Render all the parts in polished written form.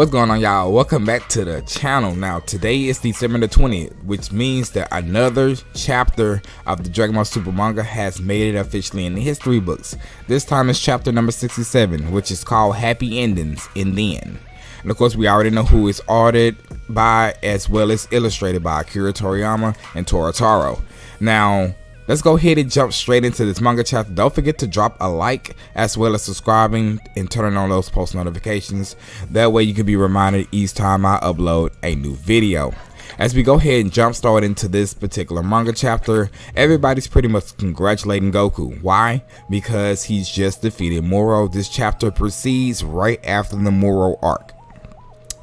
What's going on, y'all? Welcome back to the channel. Now today is December the 20th, which means that another chapter of the Dragon Ball Super manga has made it officially in the history books. This time it's chapter number 67, which is called Happy Endings in the End. And of course we already know who it's arted by as well as illustrated by Akira Toriyama and Toritaro. Now let's go ahead and jump straight into this manga chapter. Don't forget to drop a like as well as subscribing and turning on those post notifications. That way you can be reminded each time I upload a new video. As we go ahead and jump start into this particular manga chapter, everybody's pretty much congratulating Goku. Why? Because he's just defeated Moro. This chapter proceeds right after the Moro arc.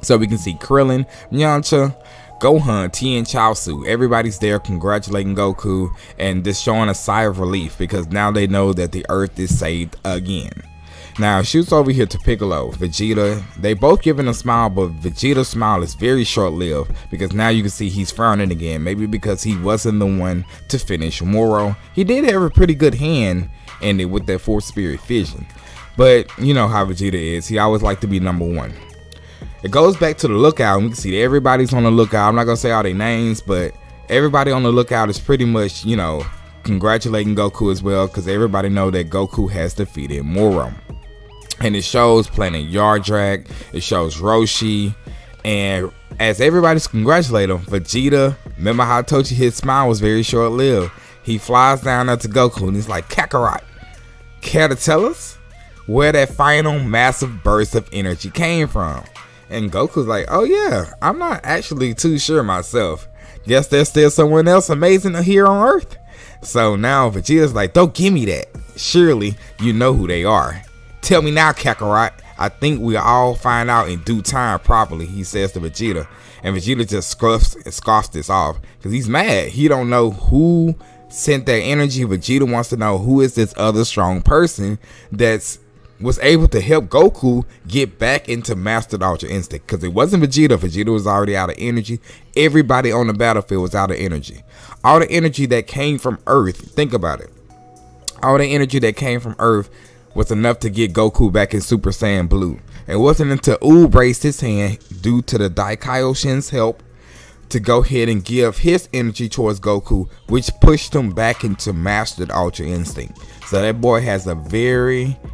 So we can see Krillin, Yamcha, Gohan, Tien, Chaozu, everybody's there congratulating Goku and just showing a sigh of relief because now they know that the earth is saved again. Now shoots over here to Piccolo, Vegeta. They both giving a smile, but Vegeta's smile is very short-lived because now you can see he's frowning again. Maybe because he wasn't the one to finish Moro. He did have a pretty good hand in it with that Fourth Spirit Fission, but you know how Vegeta is. He always liked to be number one. It goes back to the lookout, and we can see that everybody's on the lookout. I'm not gonna say all their names, but everybody on the lookout is pretty much, you know, congratulating Goku as well, because everybody know that Goku has defeated Moro. And it shows Planet Yardrak, it shows Roshi, and as everybody's congratulating him, Vegeta, remember how I told you his smile was very short-lived. He flies down there to Goku and he's like, Kakarot, care to tell us where that final massive burst of energy came from? And Goku's like, oh yeah, I'm not actually too sure myself. Guess there's still someone else amazing here on Earth. So now Vegeta's like, don't give me that. Surely you know who they are. Tell me now, Kakarot. I think we'll all find out in due time properly, he says to Vegeta. And Vegeta just scoffs this off because he's mad. He don't know who sent that energy. Vegeta wants to know who is this other strong person that's was able to help Goku get back into Mastered Ultra Instinct, because it wasn't Vegeta. Vegeta was already out of energy. Everybody on the battlefield was out of energy. All the energy that came from Earth, think about it. All the energy that came from Earth was enough to get Goku back in Super Saiyan Blue. It wasn't until Oob raised his hand due to the Daikaioshin's help to go ahead and give his energy towards Goku, which pushed him back into Mastered Ultra Instinct. So that boy has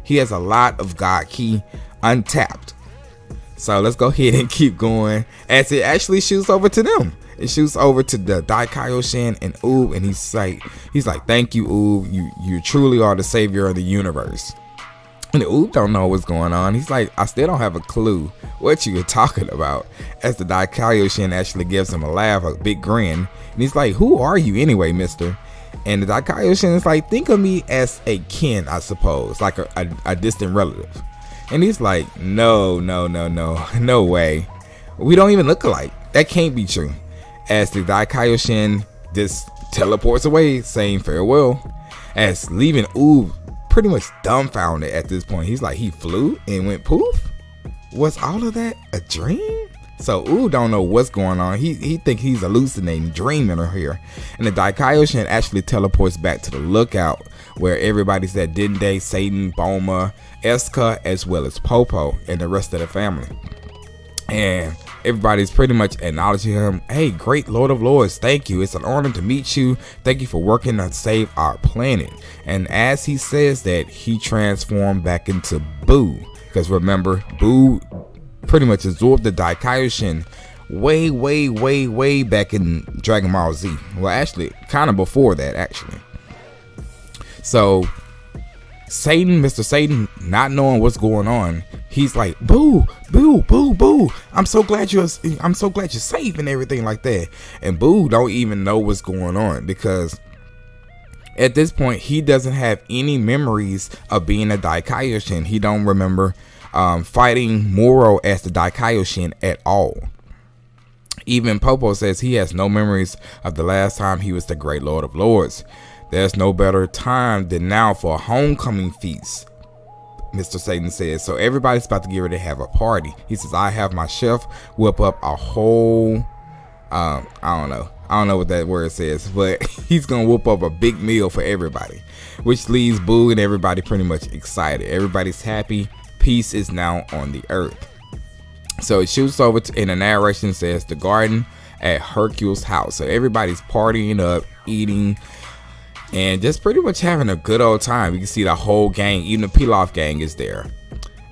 he has a lot of God Ki untapped. So let's go ahead and keep going as it actually shoots over to them. It shoots over to the Daikaioshin and Oob, and he's like, thank you, Oob. You truly are the savior of the universe. And Oob don't know what's going on. He's like, I still don't have a clue what you're talking about. As the Daikaioshin actually gives him a laugh, a big grin. And he's like, who are you anyway, mister? And the Daikaioshin is like, think of me as a kin, I suppose, like a distant relative. And he's like, no way. We don't even look alike. That can't be true. As the Daikaioshin just teleports away, saying farewell, as leaving Oob pretty much dumbfounded at this point. He's like, he flew and went poof? Was all of that a dream? So Oob don't know what's going on. He think he's hallucinating, dreaming or here. And the Daikaioshin actually teleports back to the lookout where everybody's at Dende, Satan, Bulma, Eska, as well as Popo and the rest of the family. And everybody's pretty much acknowledging him. Hey, great Lord of Lords, thank you. It's an honor to meet you. Thank you for working to save our planet. And as he says that, he transformed back into Boo. Because remember, Boo pretty much absorbed the Daikaioshin way back in Dragon Ball Z. Well, actually, kind of before that, actually. So Satan, Mr. Satan, not knowing what's going on, he's like, Boo, Boo, Boo, Boo. I'm so glad you're safe and everything like that. And Boo don't even know what's going on because at this point he doesn't have any memories of being a Daikaioshin. He don't remember fighting Moro as the Daikaioshin at all. Even Popo says he has no memories of the last time he was the great Lord of Lords. There's no better time than now for a homecoming feast, Mr. Satan says. So everybody's about to get ready to have a party. He says, I have my chef whip up a whole, I don't know what that word says, but he's gonna whip up a big meal for everybody, which leaves Boo and everybody pretty much excited. Everybody's happy. Peace is now on the earth. So it shoots over to, and the narration says the garden at Hercule's house. So everybody's partying up, eating, and just pretty much having a good old time. You can see the whole gang, even the Pilaf gang is there.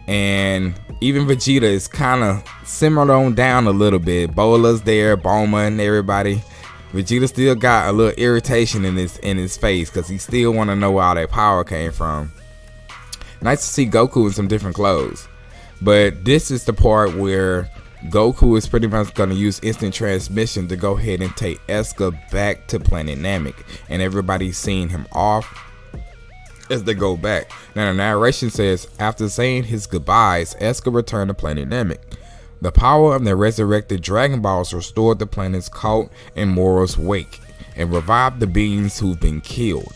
And even Vegeta is kind of simmered on down a little bit. Bola's there, Bulma and everybody. Vegeta still got a little irritation in his face because he still want to know where all that power came from. Nice to see Goku in some different clothes. But this is the part where Goku is pretty much going to use instant transmission to go ahead and take Eska back to Planet Namek. And everybody's seeing him off as they go back. Now the narration says, after saying his goodbyes, Eska returned to Planet Namek. The power of the resurrected Dragon Balls restored the planet's cult in Moro's wake and revived the beings who've been killed.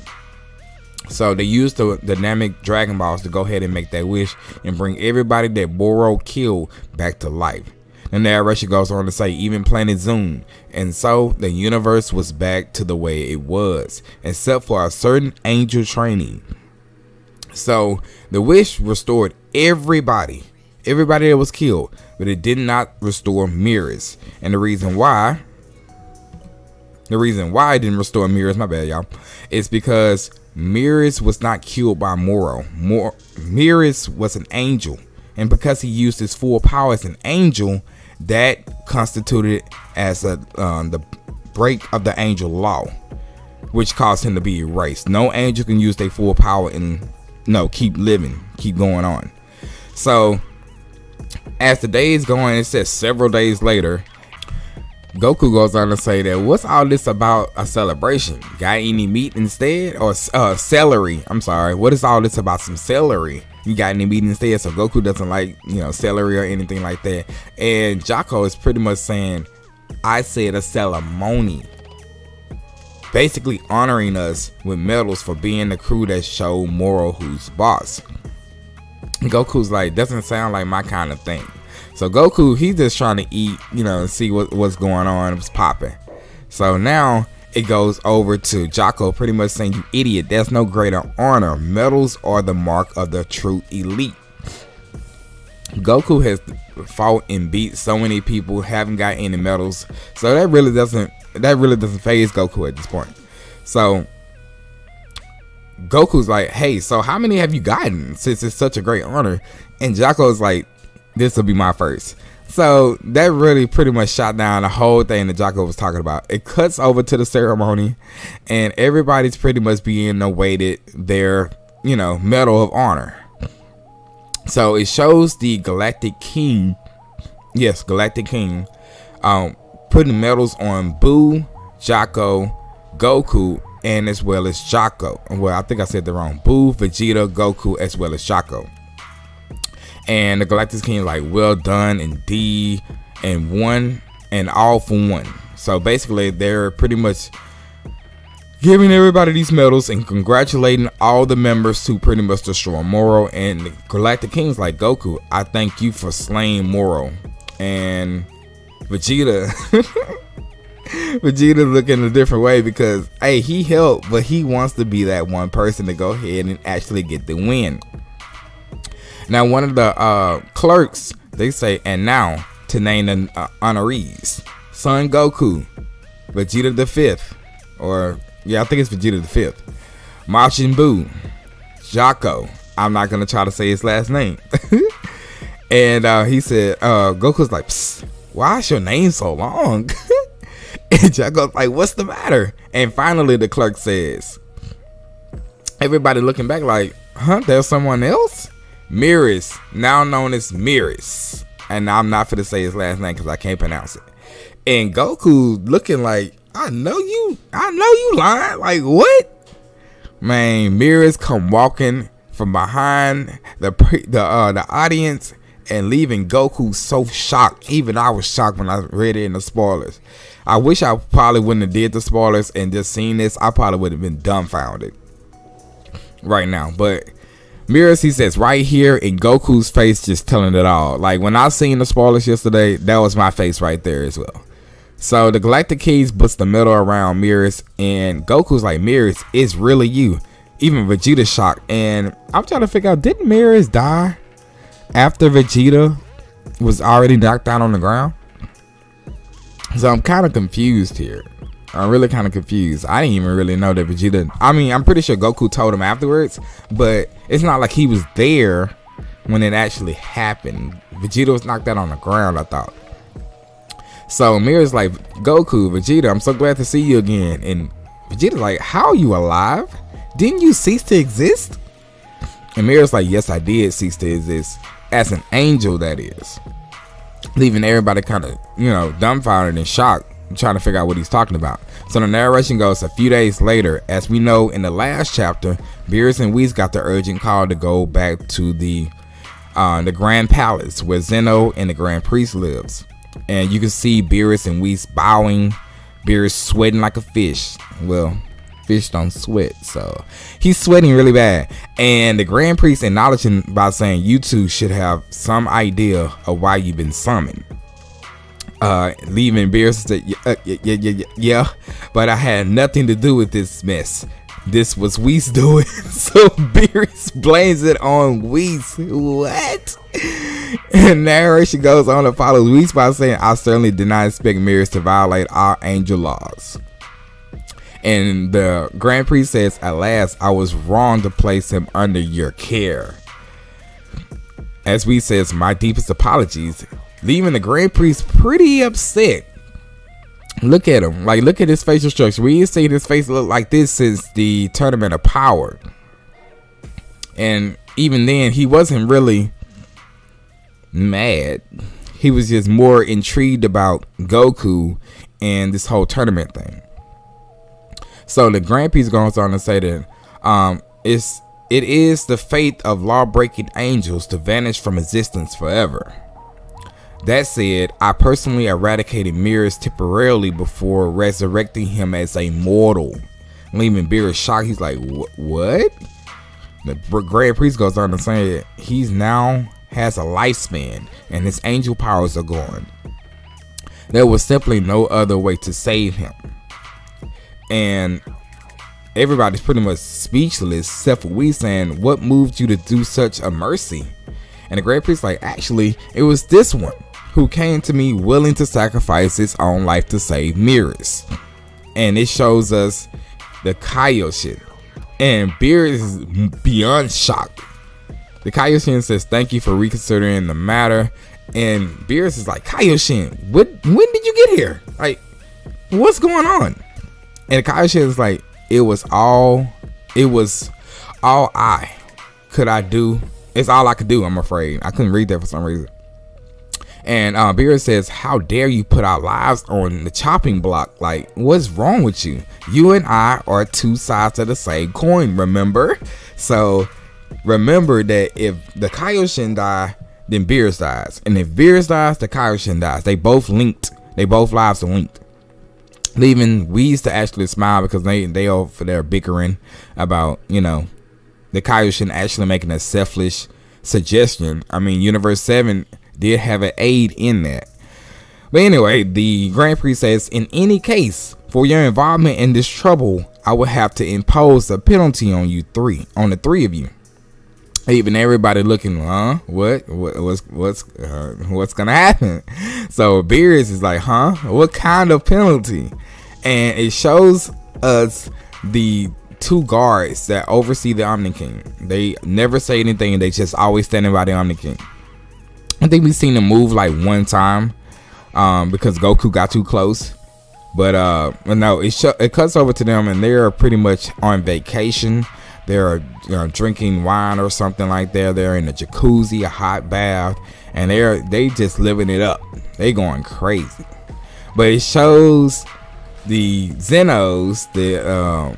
So they used the Namek Dragon Balls to go ahead and make that wish and bring everybody that Moro killed back to life. The narration goes on to say even Planet Zoom, and so the universe was back to the way it was, except for a certain angel training. So the wish restored everybody that was killed, but it did not restore Beerus. And the reason why it didn't restore Beerus, my bad y'all, is because Beerus was not killed by Moro. Beerus was an angel, and because he used his full power as an angel, that constituted as the break of the angel law, which caused him to be erased. No angel can use their full power and keep living, keep going on. So as the days go on, it says several days later, Goku goes on to say that what's all this about a celebration? Got any meat instead? Or celery? I'm sorry. What is all this about some celery? You got any meat instead? So Goku doesn't like, celery or anything like that. And Jocko is pretty much saying, I said a ceremony. Basically honoring us with medals for being the crew that showed Moro who's boss. Goku's like, doesn't sound like my kind of thing. So Goku, he's just trying to eat, and see what's going on. It's popping. So now it goes over to Jocko pretty much saying, you idiot, there's no greater honor. Medals are the mark of the true elite. Goku has fought and beat so many people, haven't got any medals. So that really doesn't phase Goku at this point. So Goku's like, hey, so how many have you gotten since it's such a great honor? And Jocko's like, this will be my first. So that really pretty much shot down the whole thing that Jocko was talking about. It cuts over to the ceremony, and everybody's pretty much being awaited their, medal of honor. So it shows the Galactic King, yes, Galactic King, putting medals on Boo, Jocko, Goku, and as well as Jocko. Well, I think I said that wrong. Boo, Vegeta, Goku, as well as Jocko. And the Galactic King is like, well done indeed, and one and all for one. So basically they're pretty much giving everybody these medals and congratulating all the members to pretty much destroy Moro. And the Galactic King's like, Goku, I thank you for slaying Moro. And Vegeta Vegeta's looking a different way because, hey, he helped, but he wants to be that one person to go ahead and actually get the win. Now, one of the clerks, they say, and now to name the honorees: Son Goku, Vegeta the 5th, or yeah, I think it's Vegeta the 5th, Majin Buu, Jocko. I'm not gonna try to say his last name. And he said, Goku's like, psst, why is your name so long? And Jocko's like, what's the matter? And finally the clerk says, everybody looking back like, huh, there's someone else? Beerus, now known as Beerus. And I'm not finna say his last name because I can't pronounce it. And Goku looking like, I know you lying. Like, what? Man, Beerus come walking from behind the audience and leaving Goku so shocked. Even I was shocked when I read it in the spoilers. I wish I probably wouldn't have did the spoilers and just seen this. I probably would have been dumbfounded right now. But Beerus, he says right here, in Goku's face just telling it all. Like when I seen the spoilers yesterday, that was my face right there as well. So the Galactic Keys puts the medal around Beerus, and Goku's like, Beerus, it's really you. Even Vegeta's shocked, and I'm trying to figure out, didn't Beerus die after Vegeta was already knocked out on the ground. So I'm kind of confused here. I'm really kind of confused. I didn't even really know that Vegeta. I mean, I'm pretty sure Goku told him afterwards, but it's not like he was there when it actually happened. Vegeta was knocked out on the ground, I thought. So Mirror's like, Goku, Vegeta, I'm so glad to see you again. And Vegeta's like, how are you alive? Didn't you cease to exist? And Mirror's like, yes, I did cease to exist. As an angel, that is. Leaving everybody kind of, you know, dumbfounded and shocked, trying to figure out what he's talking about. So the narration goes, a few days later, as we know in the last chapter, Beerus and Whis got the urgent call to go back to the Grand Palace where Zeno and the Grand Priest lives. And you can see Beerus and Whis bowing, Beerus sweating like a fish. Well, fish don't sweat, so he's sweating really bad. And the Grand Priest acknowledging by saying, you two should have some idea of why you've been summoned. Leaving Beerus said, yeah, but I had nothing to do with this mess. This was Whis doing. So Beerus blames it on Whis. What? And narration goes on to follow Whis by saying, I certainly did not expect Beerus to violate our angel laws. And the Grand Priest says, at last, I was wrong to place him under your care. As Whis says, my deepest apologies. Leaving the Grand Priest pretty upset. Look at him. Like, look at his facial structure. We ain't seen his face look like this since the Tournament of Power. And even then, he wasn't really mad. He was just more intrigued about Goku and this whole tournament thing. So the Grand Priest goes on to say that it is the fate of law-breaking angels to vanish from existence forever. That said, I personally eradicated Beerus temporarily before resurrecting him as a mortal. Leaving Beerus shocked. He's like, what? The Grand Priest goes on to say that he's now has a lifespan and his angel powers are gone. There was simply no other way to save him. And everybody's pretty much speechless except for we saying, what moved you to do such a mercy? And the Grand Priest like, actually, it was this one who came to me willing to sacrifice his own life to save Beerus. And it shows us the Kaioshin. And Beerus is beyond shocked. The Kaioshin says, thank you for reconsidering the matter. And Beerus is like, Kaioshin, when did you get here? Like, what's going on? And the Kaioshin is like, it was all I could do. It's all I could do, I'm afraid. I couldn't read that for some reason. And Beerus says, how dare you put our lives on the chopping block? Like, what's wrong with you? You and I are two sides of the same coin, remember? So remember that if the Kaioshin die, then Beerus dies. And if Beerus dies, the Kaioshin dies. They both linked. They both lives are linked. Leaving Whis to actually smile because they over there bickering about, you know, the Kaioshin actually making a selfish suggestion. I mean, Universe 7 did have an aid in that. But anyway, the Grand Priest says, in any case, for your involvement in this trouble, I would have to impose a penalty on the three of you. Even everybody looking, what's gonna happen? So Beerus is like, what kind of penalty? And it shows us the two guards that oversee the Omni King. They never say anything. They just always standing by the Omni King. I think we've seen them move like one time because Goku got too close. But no, it cuts over to them and they're pretty much on vacation. They're drinking wine or something like that. They're in a jacuzzi, a hot bath, and they just living it up. They going crazy. But it shows the Zenos, the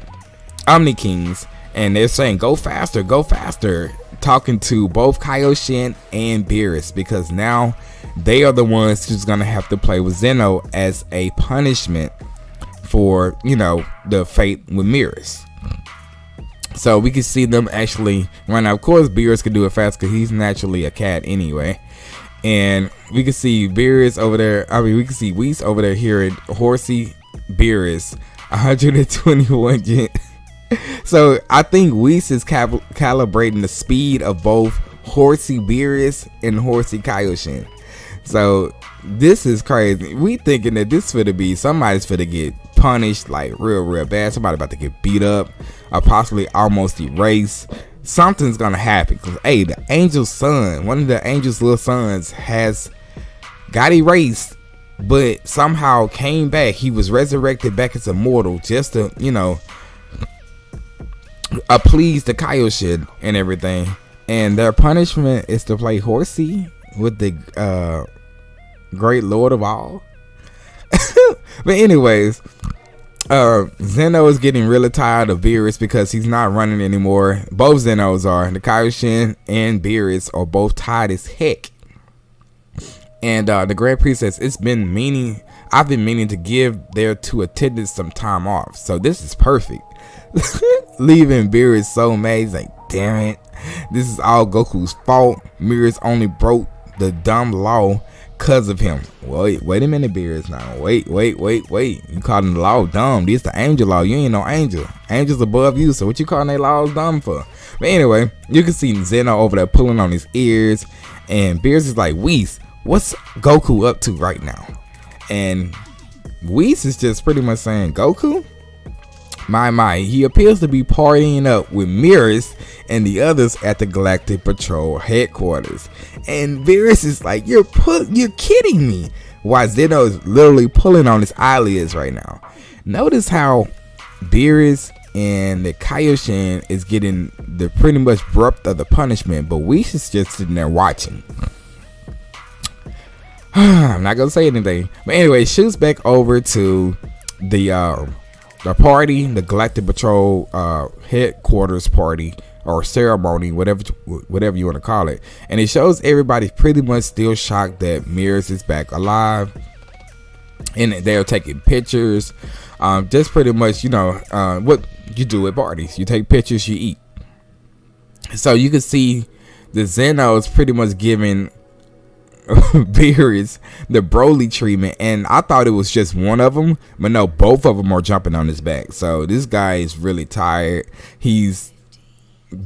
Omni Kings, and they're saying, go faster, talking to both Kaioshin and Beerus, because now they are the ones who's gonna have to play with Zeno as a punishment for, you know, the fate with Beerus. So we can see them actually run out. Of course, Beerus can do it fast because he's naturally a cat anyway. And we can see Beerus over there. I mean, we can see Whis over there hearing horsey Beerus 121 gen. So I think Whis is calibrating the speed of both horsey Beerus and horsey Kaioshin. So this is crazy. We thinking that this finna be somebody's finna get punished like real bad. Somebody about to get beat up or possibly almost erased. Something's gonna happen because hey, the angel's son, one of the angel's little sons, got erased, but somehow came back. He was resurrected back as immortal just to, you know, please the Kaioshin and everything. And their punishment is to play horsey with the great lord of all. But anyways, Zeno is getting really tired of Beerus because he's not running anymore. Both Zenos are. The Kaioshin and Beerus are both tired as heck. And the Grand Priest says, I've been meaning to give their two attendants some time off. So this is perfect. Leaving Beerus so mad. He's like, damn it. This is all Goku's fault. Beerus only broke the dumb law because of him. Wait a minute, Beerus now. Wait. You calling the law dumb? This the angel law. You ain't no angel. Angel's above you. So what you calling that laws dumb for? But anyway, you can see Zeno over there pulling on his ears. And Beerus is like, Whis, what's Goku up to right now? And Whis is just pretty much saying, Goku? My, he appears to be partying up with Beerus and the others at the Galactic Patrol headquarters. And Beerus is like, you're kidding me. While Zeno is literally pulling on his eyelids right now. Notice how Beerus and the Kaioshin is getting the pretty much brunt of the punishment, but Whis is just sitting there watching. I'm not gonna say anything, but anyway, shoots back over to the party, the Galactic Patrol headquarters party or ceremony, whatever you want to call it, and it shows everybody pretty much still shocked that Beerus is back alive, and they're taking pictures. Just pretty much, you know, what you do at parties. You take pictures, you eat. So you can see the Zenos pretty much giving Beerus the Broly treatment, and I thought it was just one of them, but no, both of them are jumping on his back. So this guy is really tired. He's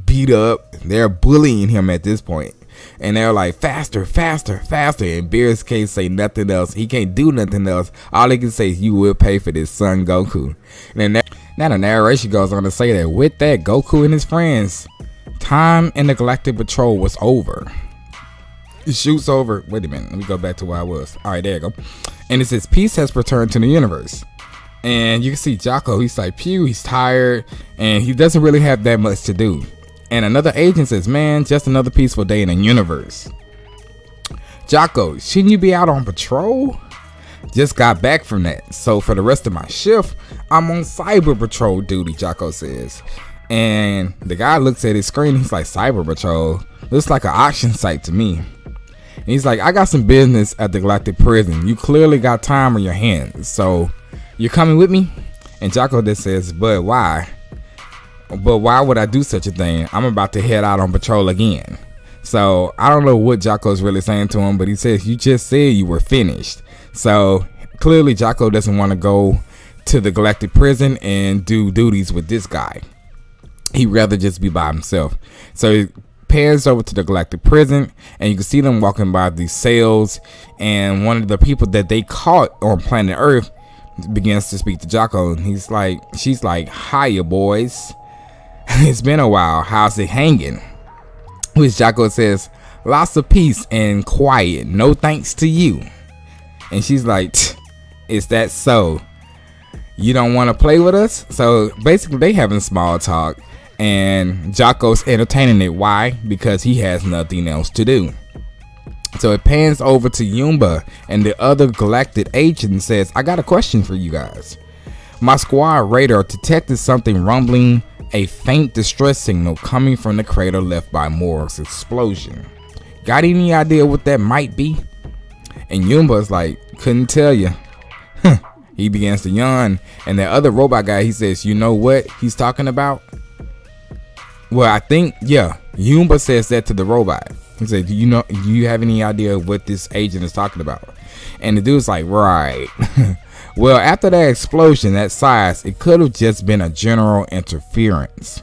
beat up. They're bullying him at this point, and they're like, faster. And Beerus can't say nothing else. He can't do nothing else. All he can say is, you will pay for this, son Goku. And then now the narration goes on to say that with that, Goku and his friends, time in the Galactic Patrol was over. It shoots over. Wait a minute. Let me go back to where I was. All right, there you go. And it says, peace has returned to the universe. And you can see Jocko. He's like, pew. He's tired. And he doesn't really have that much to do. And another agent says, man, just another peaceful day in the universe. Jocko, shouldn't you be out on patrol? Just got back from that. So for the rest of my shift, I'm on cyber patrol duty, Jocko says. And the guy looks at his screen. He's like, cyber patrol? Looks like an auction site to me. And he's like, I got some business at the Galactic Prison. You clearly got time on your hands. So you're coming with me? And Jocko just says, but why? But why would I do such a thing? I'm about to head out on patrol again. So I don't know what Jocko's really saying to him, but he says, you just said you were finished. So clearly Jocko doesn't want to go to the Galactic Prison and do duties with this guy. He'd rather just be by himself. So he pans over to the Galactic Prison, and you can see them walking by these cells, and one of the people that they caught on planet Earth begins to speak to Jocko, and she's like, hiya boys. It's been a while. How's it hanging? Which Jocko says, lots of peace and quiet. No thanks to you. And she's like, is that so? You don't want to play with us? So basically they having small talk, and Jocko's entertaining it. Why? Because he has nothing else to do. So it pans over to YeLLa, and the other galactic agent says, I got a question for you guys. My squad radar detected something rumbling, a faint distress signal coming from the crater left by Morg's explosion. Got any idea what that might be? And YeLLa's like, couldn't tell you. He begins to yawn, and the other robot guy, he says, you know what he's talking about? Well, I think, yeah, YeLLa says that to the robot. He said, do you have any idea what this agent is talking about? And the dude's like, right. Well, after that explosion that size, it could have just been a general interference.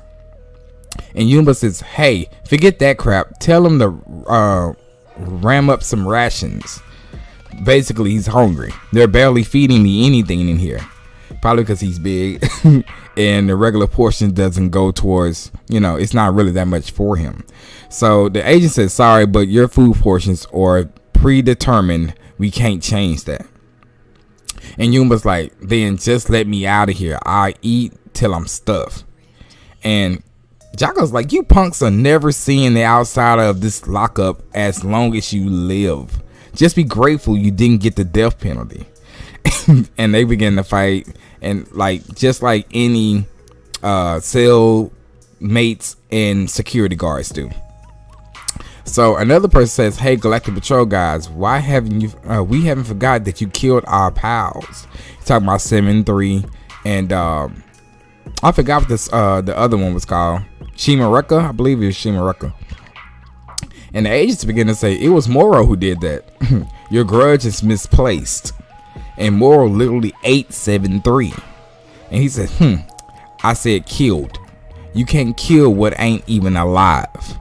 And YeLLa says, hey, forget that crap. Tell him to ram up some rations. basically he's hungry. They're barely feeding me anything in here. Probably because he's big and the regular portion doesn't go towards, it's not really that much for him. So the agent says, sorry, but your food portions are predetermined. We can't change that. And Yumba's like, then just let me out of here. I eat till I'm stuffed. And Jocko's like, you punks are never seeing the outside of this lockup as long as you live. Just be grateful you didn't get the death penalty. And they begin to fight, and just like any cell mates and security guards do. So another person says, hey, Galactic Patrol guys, why haven't you we haven't forgot that you killed our pals. He's talking about 7-3, and I forgot what this the other one was called. Shimareka, I believe it was Shimareka. And the agents begin to say, it was Moro who did that. Your grudge is misplaced. And Moro literally ate 7-3. And he said, I said killed. You can't kill what ain't even alive.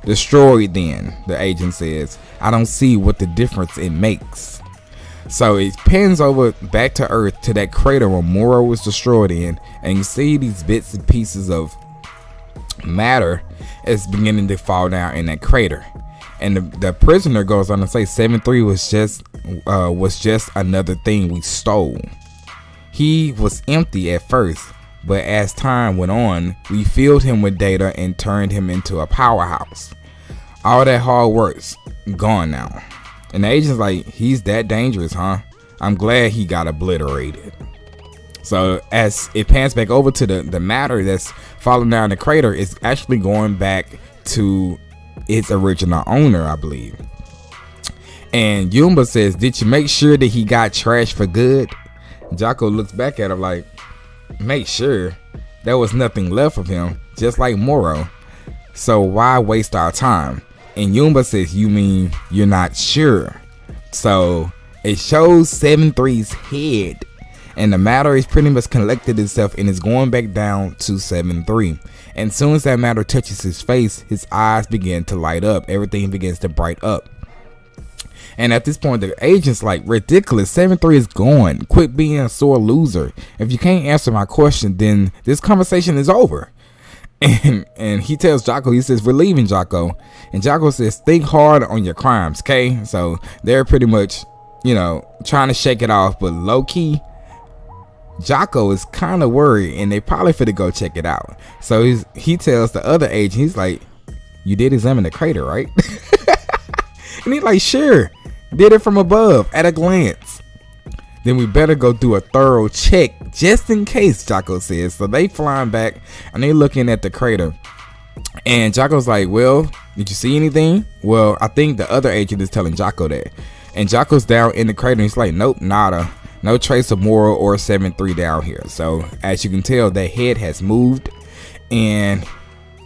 Destroyed then, the agent says. I don't see what the difference it makes. So it pans over back to Earth to that crater where Moro was destroyed in. And you see these bits and pieces of matter is beginning to fall down in that crater. And the prisoner goes on to say 7-3 was just another thing we stole. He was empty at first, but as time went on, we filled him with data and turned him into a powerhouse. All that hard work's gone now. And the agent's like, he's that dangerous, huh? I'm glad he got obliterated. So as it pans back over to the matter that's falling down the crater, it's actually going back to its original owner, I believe. And Yumba says, did you make sure that he got trashed for good? Jocko looks back at him like, make sure? There was nothing left of him, just like Moro. So why waste our time? And Yumba says, you mean you're not sure? So it shows 7-3's head. And the matter is pretty much collected itself and is going back down to 7-3. And as soon as that matter touches his face, his eyes begin to light up. Everything begins to bright up. And at this point, the agent's like, ridiculous. 7-3 is gone. Quit being a sore loser. If you can't answer my question, then this conversation is over. And he tells Jocko, he says, we're leaving, Jocko. And Jocko says, think hard on your crimes, okay? So they're pretty much, trying to shake it off. But low key, Jocko is kind of worried, and they probably finna go check it out. So he tells the other agent, he's like, you did examine the crater, right? And he's like, sure, did it from above at a glance. Then we better go do a thorough check just in case, Jocko says. So they flying back and they looking at the crater, and Jocko's like, well, did you see anything? Well, I think the other agent is telling Jocko that, and Jocko's down in the crater and he's like, nope, nada. No trace of Moro or 7-3 down here. So as you can tell, that head has moved. And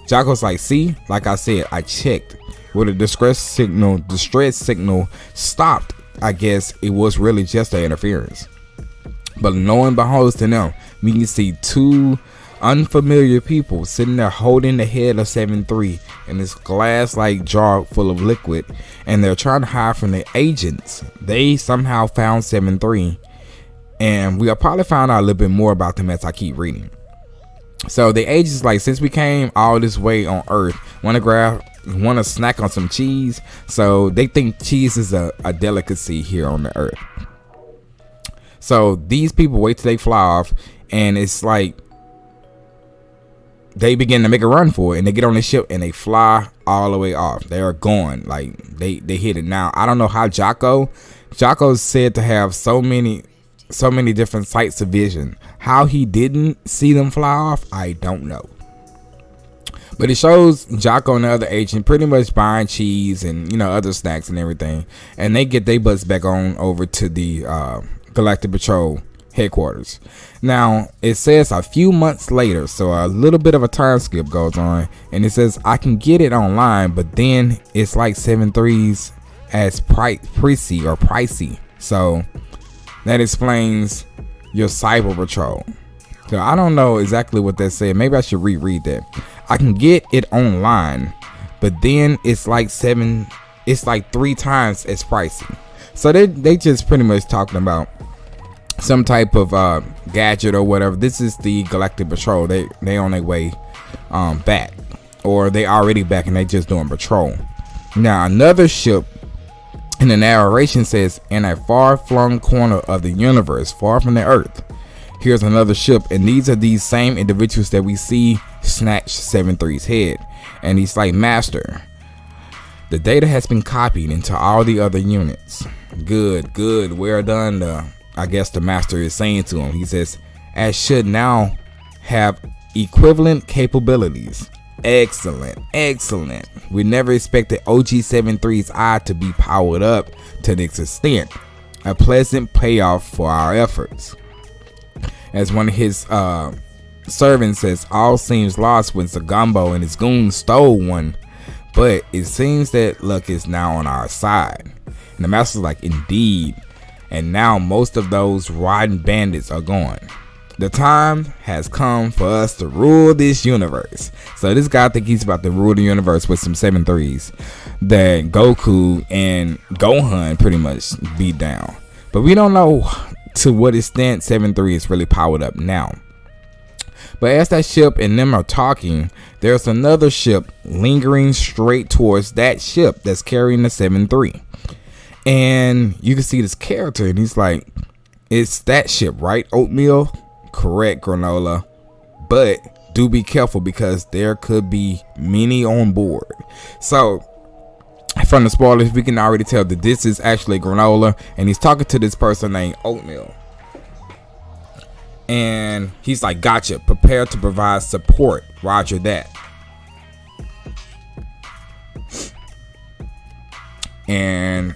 Jocko's like, see, like I said, I checked. With a distress signal stopped, I guess it was really just an interference. But lo and behold to them, we can see two unfamiliar people sitting there holding the head of 7-3 in this glass like jar full of liquid. And they're trying to hide from the agents. They somehow found 7-3. And we'll probably find out a little bit more about them as I keep reading. So the agent's like, since we came all this way on Earth, want to snack on some cheese. So they think cheese is a delicacy here on the Earth. So these people wait till they fly off, and it's like they begin to make a run for it, and they get on the ship and they fly all the way off. They are gone. Like they hit it. Now I don't know how Jocko's said to have so many different sights of vision. How he didn't see them fly off, I don't know. But it shows Jocko and the other agent pretty much buying cheese and other snacks and everything, and they get their butts back on over to the Galactic Patrol headquarters. Now it says a few months later, so a little bit of a time skip goes on, and it says I can get it online, but then it's like 7-3's as pricey. So that explains your cyber patrol. So I don't know exactly what that said. Maybe I should reread that. I can get it online, but then it's like 3 times as pricey. So they just pretty much talking about some type of gadget or whatever. This is the Galactic Patrol. They on their way back, or they already back and they just doing patrol. Now another ship in the narration says, in a far-flung corner of the universe, far from the Earth, here's another ship, and these are these same individuals that we see snatch 7-3's head. And he's like, Master, the data has been copied into all the other units. Good, well done. I guess the Master is saying to him, he says, as should now have equivalent capabilities. Excellent. We never expected OG73's eye to be powered up to this extent. A pleasant payoff for our efforts. As one of his servants says, all seems lost when Sagumbo and his goons stole one, but it seems that luck is now on our side. And the Master's like, indeed. And now most of those rotten bandits are gone. The time has come for us to rule this universe. So this guy think he's about to rule the universe with some 7-3s that Goku and Gohan pretty much beat down. But we don't know to what extent 7-3 is really powered up now. But as that ship and them are talking, there's another ship lingering straight towards that ship that's carrying the 7-3. And you can see this character and he's like, it's that ship, right? Oatmeal? Correct, Granola, but do be careful because there could be many on board. So from the spoilers, we can already tell that this is actually Granola, and he's talking to this person named Oatmeal, and he's like, gotcha, prepare to provide support, roger that. And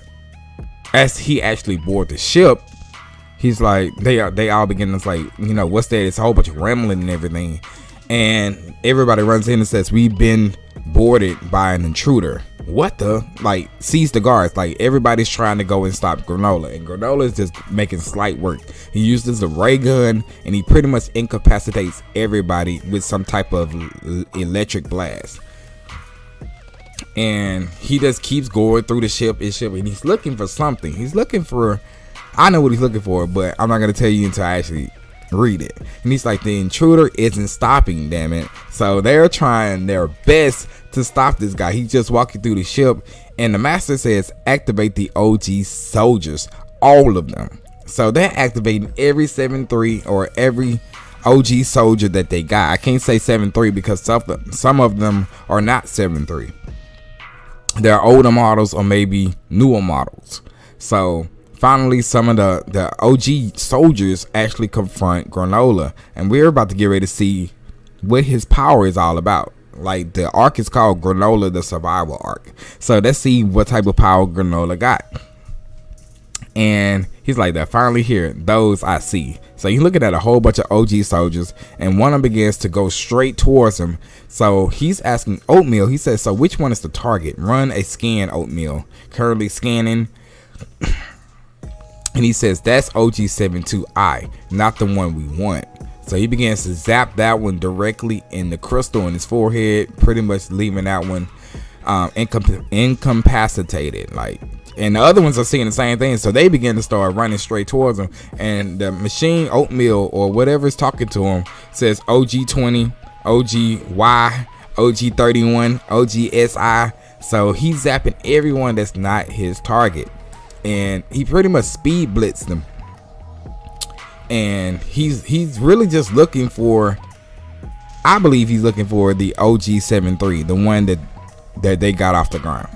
as he actually board the ship, he's like, they all begin to like, you know, what's that? It's a whole bunch of rambling and everything. And everybody runs in and says, we've been boarded by an intruder. What the? Like, sees the guards. Like, everybody's trying to go and stop Granola. And Granola is just making slight work. He uses a ray gun and he pretty much incapacitates everybody with some type of electric blast. And he just keeps going through the ship and he's looking for something. He's looking for, I know what he's looking for, but I'm not going to tell you until I actually read it. And he's like, the intruder isn't stopping, damn it. So they're trying their best to stop this guy. He's just walking through the ship, and the Master says, activate the OG soldiers, all of them. So they're activating every 7-3 or every OG soldier that they got. I can't say 7-3 because some of them are not 7-3. They're older models or maybe newer models. So finally, some of the OG soldiers actually confront Granola, and we're about to get ready to see what his power is all about. Like, the arc is called Granola the Survival Arc. So let's see what type of power Granola got. And he's like, they're finally here. Those I see. So he's looking at a whole bunch of OG soldiers, and one of them begins to go straight towards him. So he's asking Oatmeal. He says, so which one is the target? Run a scan, Oatmeal. Currently scanning. And he says, that's OG72I, not the one we want. So he begins to zap that one directly in the crystal in his forehead, pretty much leaving that one incapacitated. Like, and the other ones are seeing the same thing, so they begin to start running straight towards him. And the machine, Oatmeal, or whatever is talking to him, says OG20, OGY, OG31, OGSI. So he's zapping everyone that's not his target. And he pretty much speed blitzed them. And he's really just looking for, I believe he's looking for the OG73, the one that they got off the ground.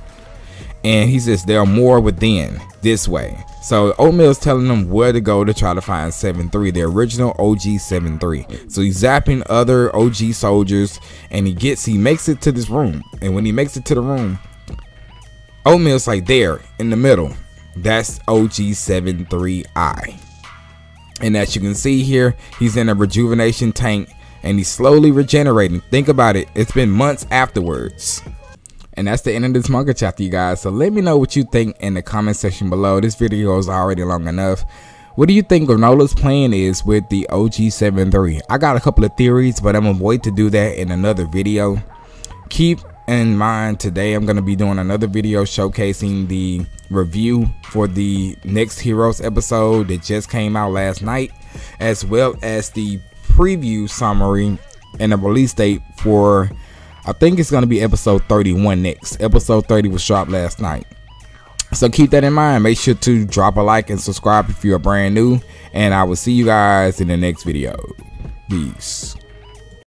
And he says there are more within this way. So Oatmeal is telling them where to go to try to find 7-3, the original OG73. So he's zapping other OG soldiers, and he makes it to this room. And when he makes it to the room, Oatmeal's like, there in the middle, that's OG73I. And as you can see here, he's in a rejuvenation tank and he's slowly regenerating. Think about it, it's been months afterwards. And that's the end of this manga chapter, you guys. So let me know what you think in the comment section below. This video is already long enough. What do you think Granola's plan is with the OG73? I got a couple of theories, but I'm gonna wait to do that in another video. Keep in mind, today I'm gonna be doing another video showcasing the review for the next Heroes episode that just came out last night, as well as the preview summary and a release date for, I think it's going to be episode 31 next. Episode 30 was dropped last night. So keep that in mind. Make sure to drop a like and subscribe if you're brand new. And I will see you guys in the next video. Peace.